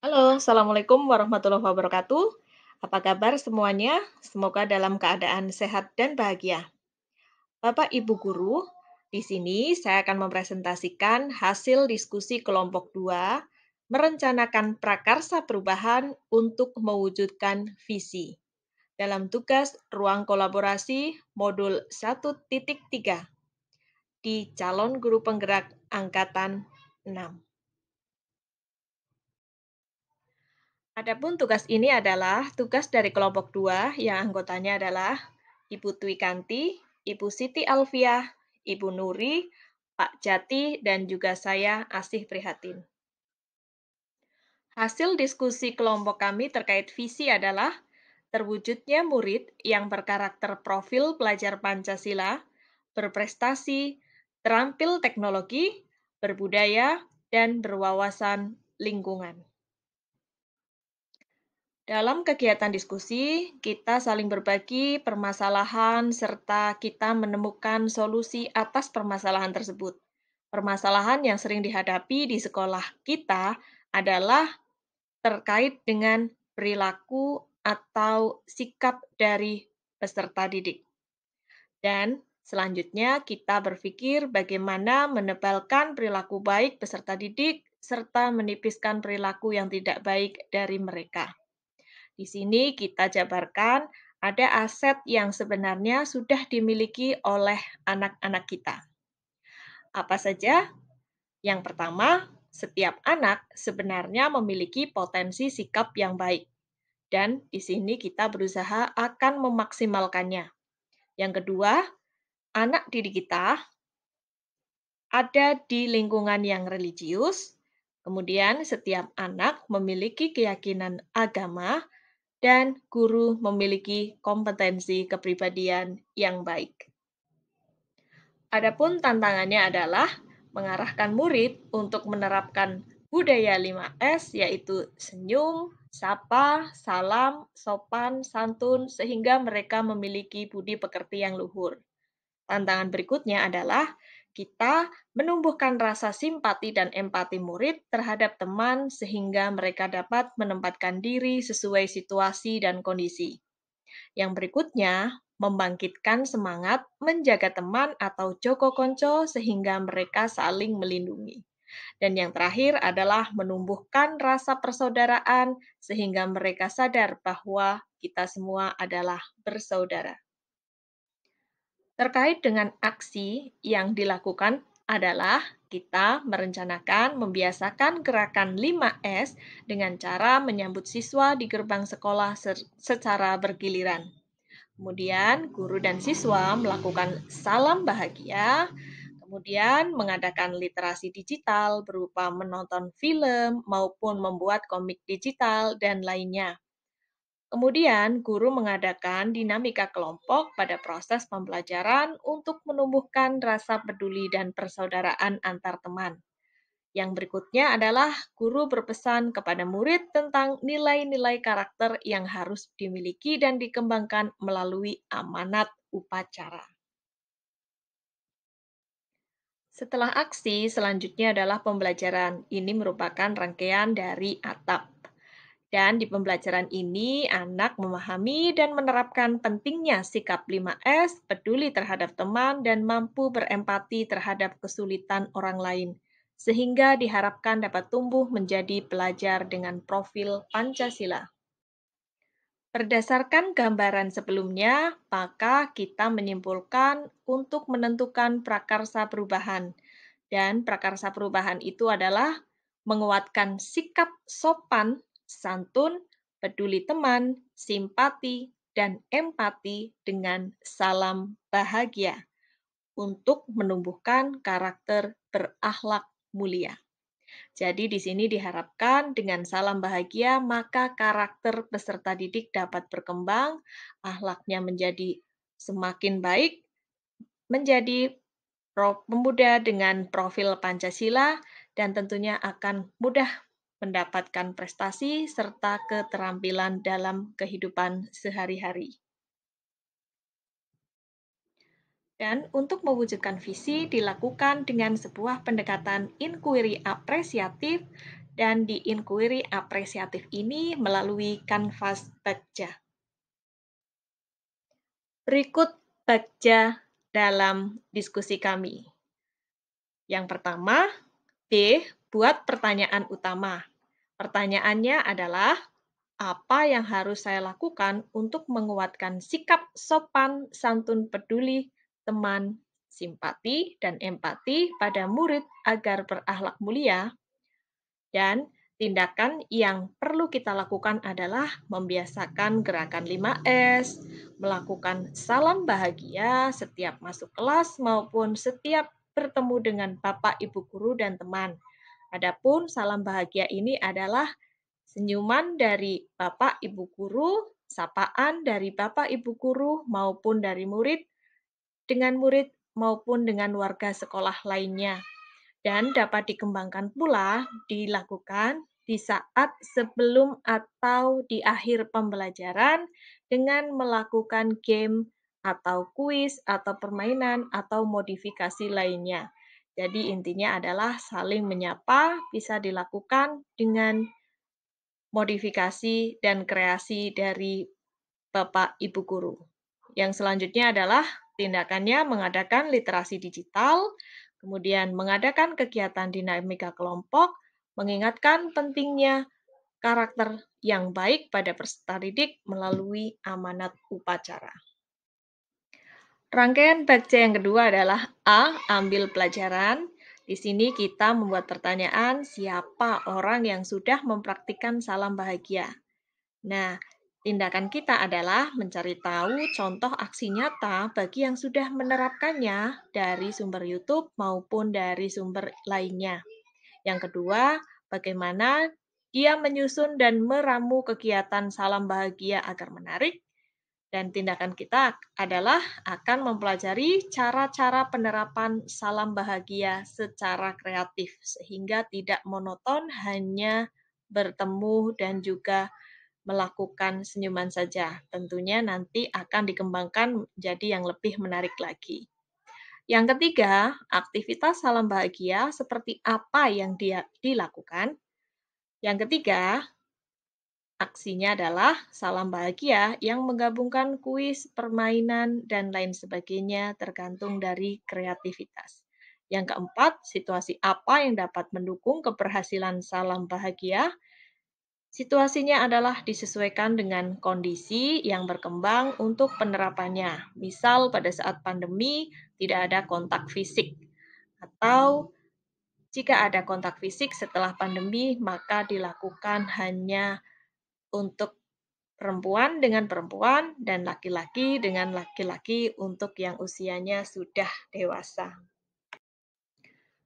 Halo, Assalamualaikum warahmatullahi wabarakatuh. Apa kabar semuanya? Semoga dalam keadaan sehat dan bahagia. Bapak Ibu Guru, di sini saya akan mempresentasikan hasil diskusi kelompok 2, merencanakan prakarsa perubahan untuk mewujudkan visi. Dalam tugas ruang kolaborasi modul 1.3 di calon guru penggerak angkatan 6. Adapun tugas ini adalah tugas dari kelompok 2 yang anggotanya adalah Ibu Twi Kanti, Ibu Siti Alfiah, Ibu Nuri, Pak Jati, dan juga saya Asih Prihatin. Hasil diskusi kelompok kami terkait visi adalah terwujudnya murid yang berkarakter profil pelajar Pancasila, berprestasi, terampil teknologi, berbudaya, dan berwawasan lingkungan. Dalam kegiatan diskusi, kita saling berbagi permasalahan serta kita menemukan solusi atas permasalahan tersebut. Permasalahan yang sering dihadapi di sekolah kita adalah terkait dengan perilaku atau sikap dari peserta didik. Dan selanjutnya kita berpikir bagaimana menebalkan perilaku baik peserta didik serta menipiskan perilaku yang tidak baik dari mereka. Di sini kita jabarkan ada aset yang sebenarnya sudah dimiliki oleh anak-anak kita. Apa saja? Yang pertama, setiap anak sebenarnya memiliki potensi sikap yang baik. Dan di sini kita berusaha akan memaksimalkannya. Yang kedua, anak didik kita ada di lingkungan yang religius. Kemudian setiap anak memiliki keyakinan agama dan guru memiliki kompetensi kepribadian yang baik. Adapun tantangannya adalah mengarahkan murid untuk menerapkan budaya 5S, yaitu senyum, sapa, salam, sopan, santun, sehingga mereka memiliki budi pekerti yang luhur. Tantangan berikutnya adalah kita menumbuhkan rasa simpati dan empati murid terhadap teman sehingga mereka dapat menempatkan diri sesuai situasi dan kondisi. Yang berikutnya, membangkitkan semangat menjaga teman atau joko konco sehingga mereka saling melindungi. Dan yang terakhir adalah menumbuhkan rasa persaudaraan sehingga mereka sadar bahwa kita semua adalah bersaudara. Terkait dengan aksi yang dilakukan adalah kita merencanakan membiasakan gerakan 5S dengan cara menyambut siswa di gerbang sekolah secara bergiliran. Kemudian guru dan siswa melakukan salam bahagia, kemudian mengadakan literasi digital berupa menonton film maupun membuat komik digital dan lainnya. Kemudian, guru mengadakan dinamika kelompok pada proses pembelajaran untuk menumbuhkan rasa peduli dan persaudaraan antar teman. Yang berikutnya adalah guru berpesan kepada murid tentang nilai-nilai karakter yang harus dimiliki dan dikembangkan melalui amanat upacara. Setelah aksi, selanjutnya adalah pembelajaran. Ini merupakan rangkaian dari atap. Dan di pembelajaran ini, anak memahami dan menerapkan pentingnya sikap 5S, peduli terhadap teman, dan mampu berempati terhadap kesulitan orang lain, sehingga diharapkan dapat tumbuh menjadi pelajar dengan profil Pancasila. Berdasarkan gambaran sebelumnya, maka kita menyimpulkan untuk menentukan prakarsa perubahan. Dan prakarsa perubahan itu adalah menguatkan sikap sopan, santun, peduli teman, simpati, dan empati dengan salam bahagia untuk menumbuhkan karakter berakhlak mulia. Jadi di sini diharapkan dengan salam bahagia maka karakter peserta didik dapat berkembang, akhlaknya menjadi semakin baik, menjadi pemuda dengan profil Pancasila dan tentunya akan mudah mendapatkan prestasi serta keterampilan dalam kehidupan sehari-hari. Dan untuk mewujudkan visi dilakukan dengan sebuah pendekatan inquiry apresiatif dan di inquiry apresiatif ini melalui kanvas Bagja. Berikut Bagja dalam diskusi kami. Yang pertama, B. Buat pertanyaan utama. Pertanyaannya adalah, apa yang harus saya lakukan untuk menguatkan sikap sopan, santun, peduli, teman, simpati, dan empati pada murid agar berakhlak mulia? Dan tindakan yang perlu kita lakukan adalah membiasakan gerakan 5S, melakukan salam bahagia setiap masuk kelas maupun setiap bertemu dengan Bapak, Ibu guru, dan teman. Adapun salam bahagia ini adalah senyuman dari Bapak Ibu guru, sapaan dari Bapak Ibu guru maupun dari murid dengan murid maupun dengan warga sekolah lainnya. Dan dapat dikembangkan pula dilakukan di saat sebelum atau di akhir pembelajaran dengan melakukan game atau kuis atau permainan atau modifikasi lainnya. Jadi intinya adalah saling menyapa bisa dilakukan dengan modifikasi dan kreasi dari Bapak Ibu guru. Yang selanjutnya adalah tindakannya mengadakan literasi digital, kemudian mengadakan kegiatan dinamika kelompok, mengingatkan pentingnya karakter yang baik pada peserta didik melalui amanat upacara. Rangkaian Bagja yang kedua adalah A. Ambil pelajaran. Di sini kita membuat pertanyaan, siapa orang yang sudah mempraktikkan salam bahagia? Nah, tindakan kita adalah mencari tahu contoh aksi nyata bagi yang sudah menerapkannya dari sumber YouTube maupun dari sumber lainnya. Yang kedua, bagaimana dia menyusun dan meramu kegiatan salam bahagia agar menarik. Dan tindakan kita adalah akan mempelajari cara-cara penerapan salam bahagia secara kreatif, sehingga tidak monoton hanya bertemu dan juga melakukan senyuman saja. Tentunya nanti akan dikembangkan menjadi yang lebih menarik lagi. Yang ketiga, aktivitas salam bahagia seperti apa yang dia dilakukan. Yang ketiga, aksinya adalah salam bahagia yang menggabungkan kuis, permainan, dan lain sebagainya tergantung dari kreativitas. Yang keempat, situasi apa yang dapat mendukung keberhasilan salam bahagia. Situasinya adalah disesuaikan dengan kondisi yang berkembang untuk penerapannya. Misal pada saat pandemi tidak ada kontak fisik, atau jika ada kontak fisik setelah pandemi maka dilakukan hanya untuk perempuan dengan perempuan dan laki-laki dengan laki-laki untuk yang usianya sudah dewasa.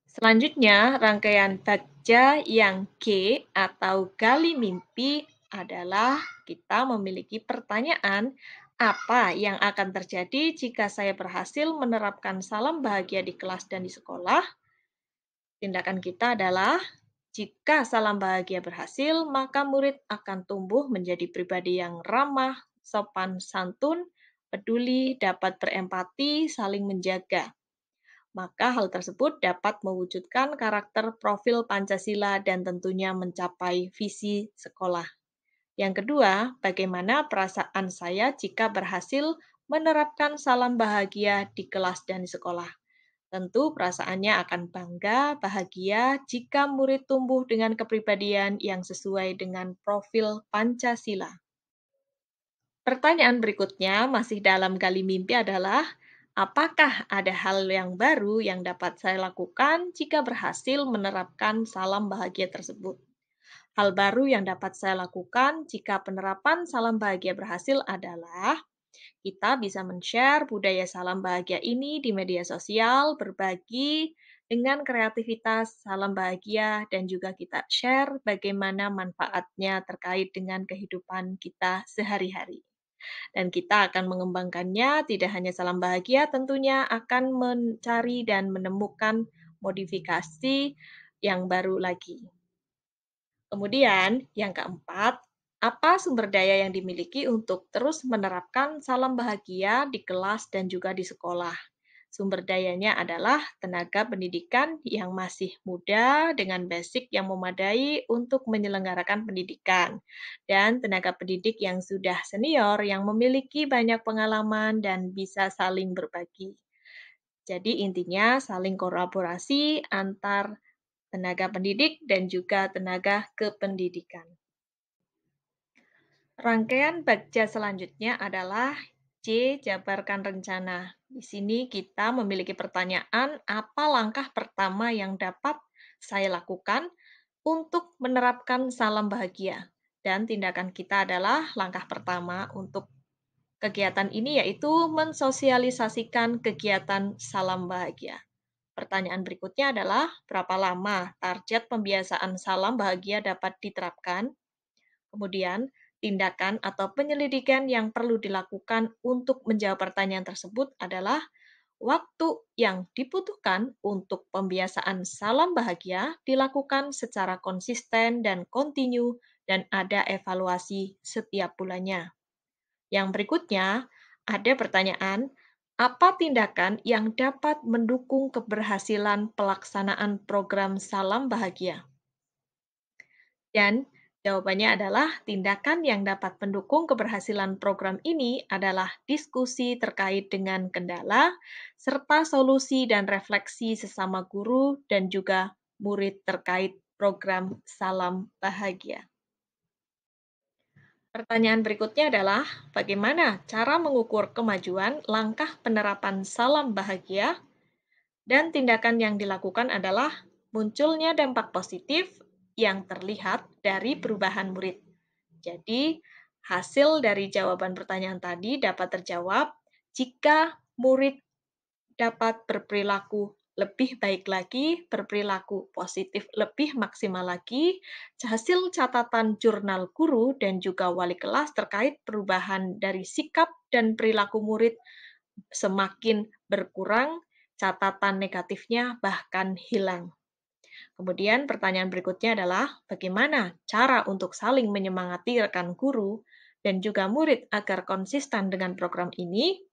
Selanjutnya, rangkaian Bagja yang G atau gali mimpi adalah kita memiliki pertanyaan, apa yang akan terjadi jika saya berhasil menerapkan salam bahagia di kelas dan di sekolah? Tindakan kita adalah, jika salam bahagia berhasil, maka murid akan tumbuh menjadi pribadi yang ramah, sopan santun, peduli, dapat berempati, saling menjaga. Maka hal tersebut dapat mewujudkan karakter profil Pancasila dan tentunya mencapai visi sekolah. Yang kedua, bagaimana perasaan saya jika berhasil menerapkan salam bahagia di kelas dan di sekolah? Tentu perasaannya akan bangga, bahagia jika murid tumbuh dengan kepribadian yang sesuai dengan profil Pancasila. Pertanyaan berikutnya masih dalam gali mimpi adalah, apakah ada hal yang baru yang dapat saya lakukan jika berhasil menerapkan salam bahagia tersebut? Hal baru yang dapat saya lakukan jika penerapan salam bahagia berhasil adalah kita bisa men-share budaya salam bahagia ini di media sosial, berbagi dengan kreativitas salam bahagia, dan juga kita share bagaimana manfaatnya terkait dengan kehidupan kita sehari-hari. Dan kita akan mengembangkannya, tidak hanya salam bahagia, tentunya akan mencari dan menemukan modifikasi yang baru lagi. Kemudian, yang keempat, apa sumber daya yang dimiliki untuk terus menerapkan salam bahagia di kelas dan juga di sekolah? Sumber dayanya adalah tenaga pendidikan yang masih muda dengan basic yang memadai untuk menyelenggarakan pendidikan, dan tenaga pendidik yang sudah senior yang memiliki banyak pengalaman dan bisa saling berbagi. Jadi intinya saling kolaborasi antar tenaga pendidik dan juga tenaga kependidikan. Rangkaian bagja selanjutnya adalah C. Jabarkan rencana. Di sini kita memiliki pertanyaan, apa langkah pertama yang dapat saya lakukan untuk menerapkan salam bahagia? Dan tindakan kita adalah langkah pertama untuk kegiatan ini yaitu mensosialisasikan kegiatan salam bahagia. Pertanyaan berikutnya adalah, berapa lama target pembiasaan salam bahagia dapat diterapkan? Kemudian, tindakan atau penyelidikan yang perlu dilakukan untuk menjawab pertanyaan tersebut adalah waktu yang dibutuhkan untuk pembiasaan salam bahagia dilakukan secara konsisten dan kontinu dan ada evaluasi setiap bulannya. Yang berikutnya, ada pertanyaan, apa tindakan yang dapat mendukung keberhasilan pelaksanaan program salam bahagia? Dan jawabannya adalah tindakan yang dapat mendukung keberhasilan program ini adalah diskusi terkait dengan kendala, serta solusi dan refleksi sesama guru dan juga murid terkait program salam bahagia. Pertanyaan berikutnya adalah, bagaimana cara mengukur kemajuan langkah penerapan salam bahagia? Dan tindakan yang dilakukan adalah munculnya dampak positif yang terlihat dari perubahan murid. Jadi, hasil dari jawaban pertanyaan tadi dapat terjawab jika murid dapat berperilaku lebih baik lagi, berperilaku positif lebih maksimal lagi, hasil catatan jurnal guru dan juga wali kelas terkait perubahan dari sikap dan perilaku murid semakin berkurang, catatan negatifnya bahkan hilang. Kemudian pertanyaan berikutnya adalah, bagaimana cara untuk saling menyemangati rekan guru dan juga murid agar konsisten dengan program ini?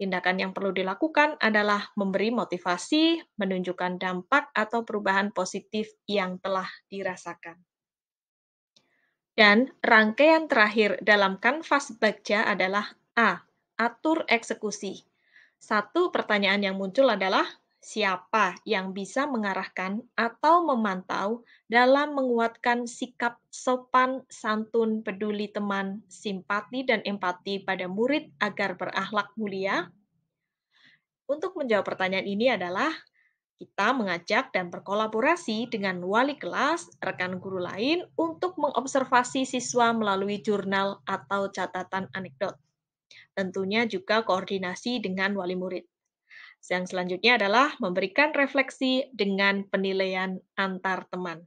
Tindakan yang perlu dilakukan adalah memberi motivasi, menunjukkan dampak atau perubahan positif yang telah dirasakan. Dan rangkaian terakhir dalam kanvas bagja adalah A. Atur eksekusi. Satu pertanyaan yang muncul adalah, siapa yang bisa mengarahkan atau memantau dalam menguatkan sikap sopan, santun, peduli teman, simpati, dan empati pada murid agar berakhlak mulia? Untuk menjawab pertanyaan ini adalah kita mengajak dan berkolaborasi dengan wali kelas, rekan guru lain untuk mengobservasi siswa melalui jurnal atau catatan anekdot. Tentunya juga koordinasi dengan wali murid. Yang selanjutnya adalah memberikan refleksi dengan penilaian antar teman.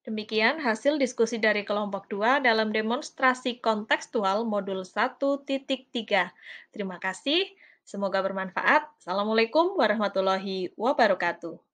Demikian hasil diskusi dari kelompok 2 dalam demonstrasi kontekstual modul 1.3. Terima kasih, semoga bermanfaat. Assalamualaikum warahmatullahi wabarakatuh.